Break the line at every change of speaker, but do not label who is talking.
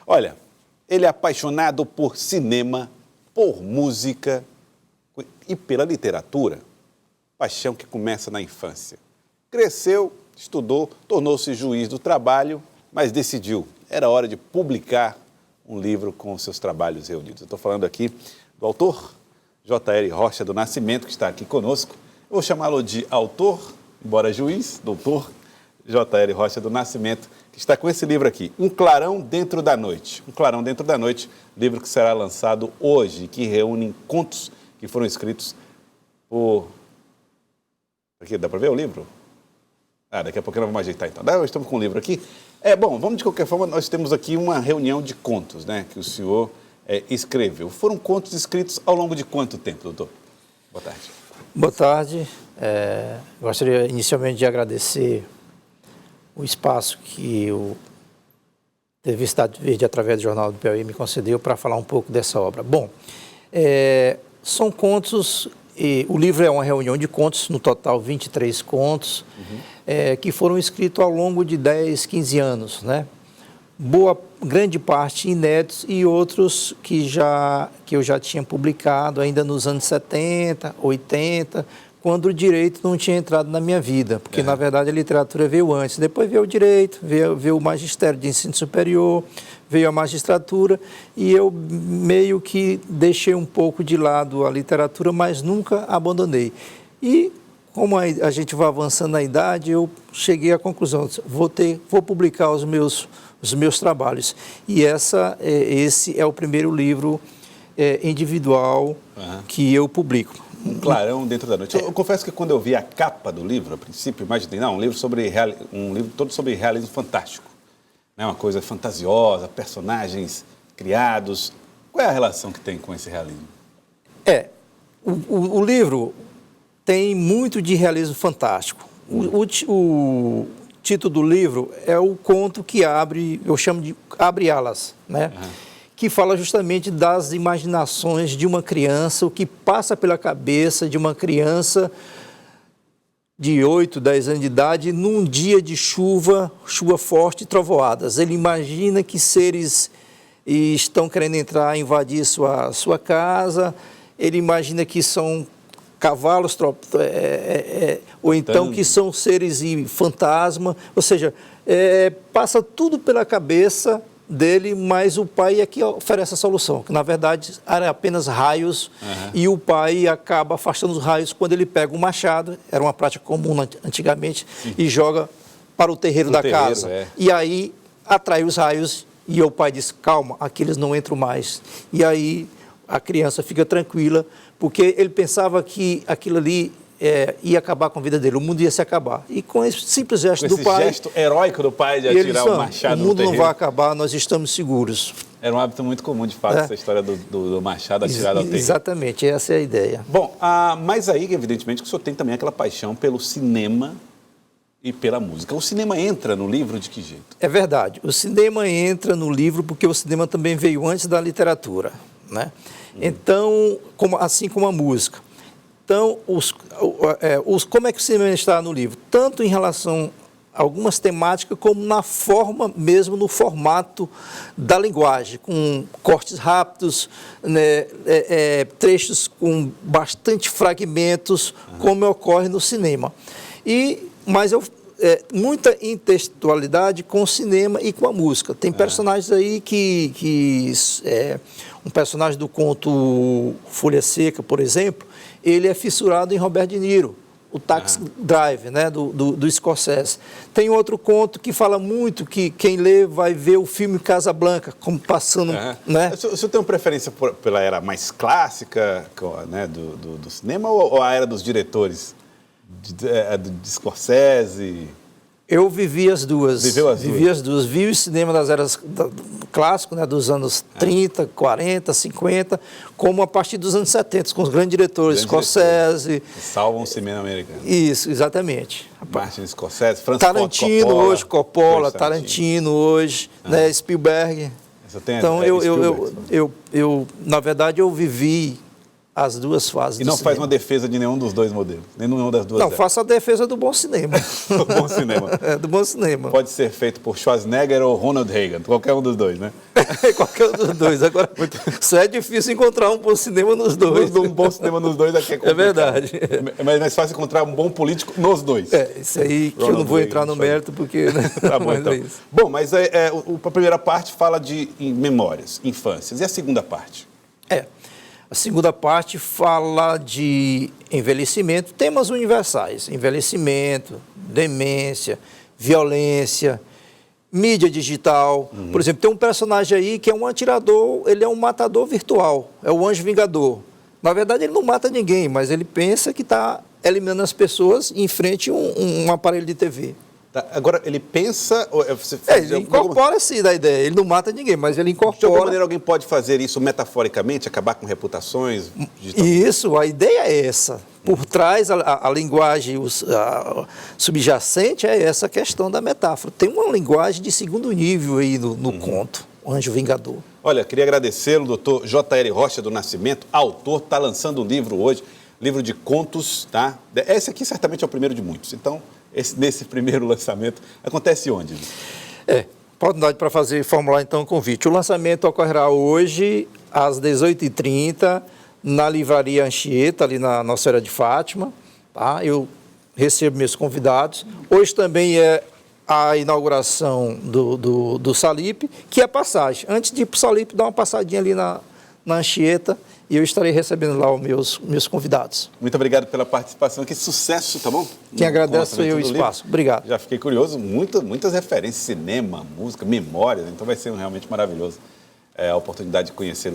Olha, ele é apaixonado por cinema, por música e pela literatura. Paixão que começa na infância. Cresceu, estudou, tornou-se juiz do trabalho, mas decidiu, era hora de publicar um livro com os seus trabalhos reunidos. Eu estou falando aqui do autor J.R. Rocha do Nascimento, que está aqui conosco. Eu vou chamá-lo de autor, embora juiz, doutor J.R. Rocha do Nascimento, que está com esse livro aqui, Um Clarão Dentro da Noite. Um Clarão Dentro da Noite, livro que será lançado hoje, que reúne contos que foram escritos por... Aqui, dá para ver o livro? Daqui a pouco nós vamos ajeitar então. Estamos com o livro aqui. Bom, vamos de qualquer forma, nós temos aqui uma reunião de contos, né, que o senhor escreveu. Foram contos escritos ao longo de quanto tempo, doutor? Boa tarde.
Boa tarde. Gostaria inicialmente de agradecer o espaço que o TV Cidade Verde, através do Jornal do Piauí, me concedeu para falar um pouco dessa obra. Bom, são contos, o livro é uma reunião de contos, no total 23 contos, que foram escritos ao longo de 10, 15 anos, né? Grande parte inéditos e outros que eu já tinha publicado ainda nos anos 70, 80, quando o direito não tinha entrado na minha vida, porque na verdade a literatura veio antes, depois veio o direito, veio o magistério de ensino superior, veio a magistratura e eu meio que deixei um pouco de lado a literatura, mas nunca abandonei. E como a gente vai avançando na idade, eu cheguei à conclusão, vou publicar os meus trabalhos. E esse é o primeiro livro individual que eu publico.
Um Clarão Dentro da Noite. Eu confesso que quando eu vi a capa do livro, a princípio, imaginei, um livro todo sobre realismo fantástico. Né? Uma coisa fantasiosa, personagens criados. Qual é a relação que tem com esse realismo?
O livro tem muito de realismo fantástico. O título do livro é o conto que eu chamo de Abre Alas, né? Que fala justamente das imaginações de uma criança, o que passa pela cabeça de uma criança de 8, 10 anos de idade, num dia de chuva forte e trovoadas. Ele imagina que seres estão querendo invadir sua casa, ele imagina que são cavalos, ou então que são seres e fantasma, ou seja, passa tudo pela cabeça dele, mas o pai é que oferece a solução, que na verdade era apenas raios, e o pai acaba afastando os raios quando ele pega um machado, era uma prática comum antigamente, e joga para o terreiro da casa. E aí atrai os raios e o pai diz, calma, aqui eles não entram mais. E aí a criança fica tranquila, porque ele pensava que aquilo ali ia acabar com a vida dele, o mundo ia se acabar. E com esse simples gesto do pai...
gesto heróico do pai de atirar o machado no terreiro.
O mundo não vai acabar, nós estamos seguros.
Era um hábito muito comum, de fato, essa história do machado atirado ao terreiro.
Exatamente, essa é a ideia.
Bom, mas aí, evidentemente, que o senhor tem também aquela paixão pelo cinema e pela música. O cinema entra no livro de que jeito? É
verdade, o cinema entra no livro porque o cinema também veio antes da literatura, né? Então, assim como a música. Então, como é que o cinema está no livro? Tanto em relação a algumas temáticas, como na forma mesmo, no formato da linguagem, com cortes rápidos, né, trechos com bastante fragmentos, como ocorre no cinema. Mas muita intertextualidade com o cinema e com a música. Tem personagens aí um personagem do conto Folha Seca, por exemplo, ele é fissurado em Robert De Niro, o Taxi Drive, né, do Scorsese. Tem outro conto que fala muito, que quem lê vai ver o filme Casablanca, como passando... Né?
O senhor tem uma preferência pela era mais clássica, né, do cinema ou a era dos diretores? De Scorsese?
Eu vivi as duas.
Vivi
as duas. Vi o cinema das eras clássico, né, dos anos 30, 40, 50, como a partir dos anos 70, com os grandes diretores, Scorsese.
Salvam o cinema americano.
Isso, exatamente.
Martin Scorsese, Francis
Tarantino
Coppola,
hoje, Coppola, Tarantino hoje, né, Spielberg.
Você tem
então, na verdade, eu vivi as duas fases
E
do
não faz
cinema.
uma defesa de nenhum dos dois modelos, nenhuma das duas.
Não, faço a defesa do bom cinema.
Do bom cinema.
Do bom cinema.
Pode ser feito por Schwarzenegger ou Ronald Reagan, qualquer um dos dois, né?
Qualquer um dos dois. Agora, só é difícil encontrar um bom cinema nos dois.
Um bom cinema nos dois aqui é complicado.
É verdade.
Mas é mais fácil encontrar um bom político nos dois.
Isso aí que eu não vou entrar no mérito, porque... Né?
Tá bom,
Mas
então.
é isso.
Bom, mas a primeira parte fala de memórias, infâncias. E a segunda parte?
A segunda parte fala de envelhecimento, temas universais, envelhecimento, demência, violência, mídia digital. Por exemplo, tem um personagem aí que é um atirador, ele é um matador virtual, é o Anjo Vingador. Na verdade, ele não mata ninguém, mas ele pensa que está eliminando as pessoas em frente a um aparelho de TV.
Tá, agora, ele pensa...
Ele incorpora-se da ideia, ele não mata ninguém, mas ele
De alguma
incorpora...
maneira, alguém pode fazer isso metaforicamente, acabar com reputações?
Isso, a ideia é essa. Por trás, a linguagem subjacente é essa questão da metáfora. Tem uma linguagem de segundo nível aí no conto, o Anjo Vingador.
Olha, queria agradecê-lo, doutor J.R. Rocha do Nascimento, autor, está lançando um livro hoje, livro de contos, tá? Esse aqui certamente é o primeiro de muitos. Então, nesse primeiro lançamento, acontece onde?
Oportunidade para formular então o convite. O lançamento ocorrerá hoje às 18h30 na Livraria Anchieta, ali na Nossa Senhora de Fátima. Tá? Eu recebo meus convidados. Hoje também é a inauguração do Salip, que é passagem. Antes de ir para o Salip, dá uma passadinha ali na Anchieta e eu estarei recebendo lá os meus convidados.
Muito obrigado pela participação. Que sucesso, tá bom?
Quem agradece foi o espaço. Obrigado.
Já fiquei curioso. Muitas referências, cinema, música, memórias. Então vai ser realmente maravilhoso a oportunidade de conhecê-lo.